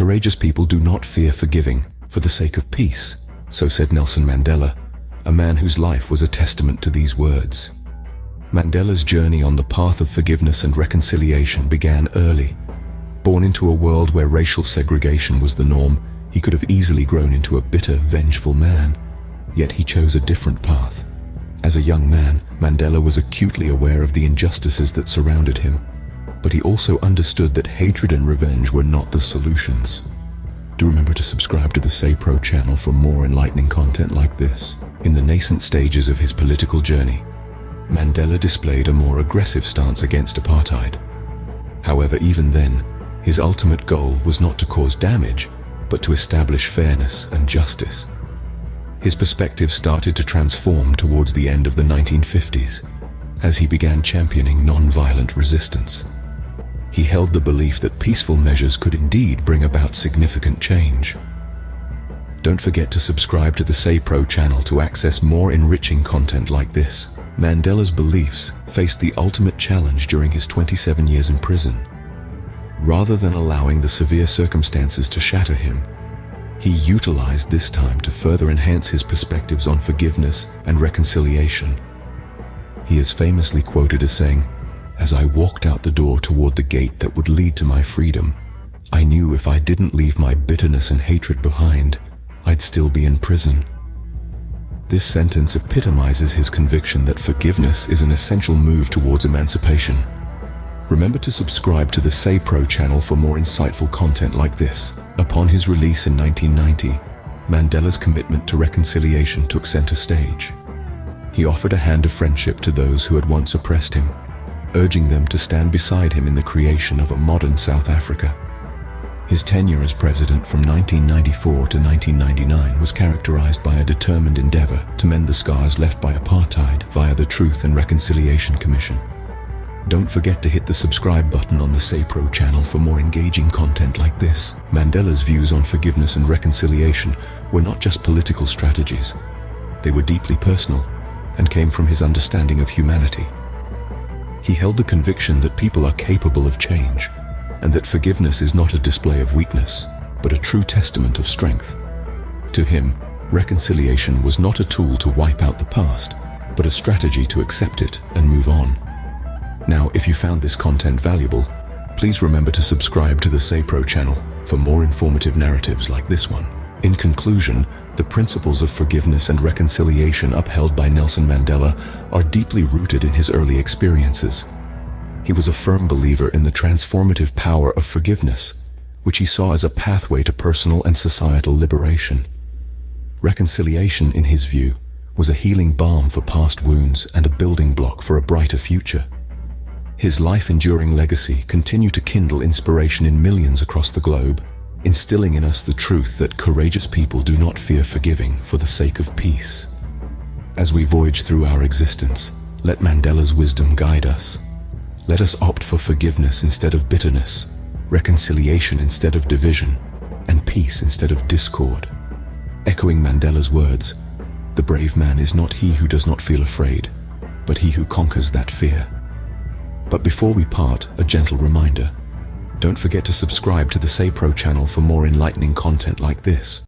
Courageous people do not fear forgiving for the sake of peace, so said Nelson Mandela, a man whose life was a testament to these words. Mandela's journey on the path of forgiveness and reconciliation began early. Born into a world where racial segregation was the norm, he could have easily grown into a bitter, vengeful man. Yet he chose a different path. As a young man, Mandela was acutely aware of the injustices that surrounded him, but he also understood that hatred and revenge were not the solutions. Do remember to subscribe to the SayPro channel for more enlightening content like this. In the nascent stages of his political journey, Mandela displayed a more aggressive stance against apartheid. However, even then, his ultimate goal was not to cause damage, but to establish fairness and justice. His perspective started to transform towards the end of the 1950s, as he began championing non-violent resistance. He held the belief that peaceful measures could indeed bring about significant change. Don't forget to subscribe to the SayPro channel to access more enriching content like this. Mandela's beliefs faced the ultimate challenge during his 27 years in prison. Rather than allowing the severe circumstances to shatter him, he utilized this time to further enhance his perspectives on forgiveness and reconciliation. He is famously quoted as saying, "As I walked out the door toward the gate that would lead to my freedom, I knew if I didn't leave my bitterness and hatred behind, I'd still be in prison." This sentence epitomizes his conviction that forgiveness is an essential move towards emancipation. Remember to subscribe to the SayPro channel for more insightful content like this. Upon his release in 1990, Mandela's commitment to reconciliation took center stage. He offered a hand of friendship to those who had once oppressed him, urging them to stand beside him in the creation of a modern South Africa. His tenure as president from 1994 to 1999 was characterized by a determined endeavor to mend the scars left by apartheid via the Truth and Reconciliation Commission. Don't forget to hit the subscribe button on the SayPro channel for more engaging content like this. Mandela's views on forgiveness and reconciliation were not just political strategies. They were deeply personal and came from his understanding of humanity. He held the conviction that people are capable of change, and that forgiveness is not a display of weakness, but a true testament of strength. To him, reconciliation was not a tool to wipe out the past, but a strategy to accept it and move on. Now, if you found this content valuable, please remember to subscribe to the SayPro channel for more informative narratives like this one. In conclusion, the principles of forgiveness and reconciliation upheld by Nelson Mandela are deeply rooted in his early experiences. He was a firm believer in the transformative power of forgiveness, which he saw as a pathway to personal and societal liberation. Reconciliation, in his view, was a healing balm for past wounds and a building block for a brighter future. His life-enduring legacy continued to kindle inspiration in millions across the globe, instilling in us the truth that courageous people do not fear forgiving for the sake of peace. As we voyage through our existence, let Mandela's wisdom guide us. Let us opt for forgiveness instead of bitterness, reconciliation instead of division, and peace instead of discord. Echoing Mandela's words, "The brave man is not he who does not feel afraid, but he who conquers that fear." But before we part, a gentle reminder. Don't forget to subscribe to the SayPro channel for more enlightening content like this.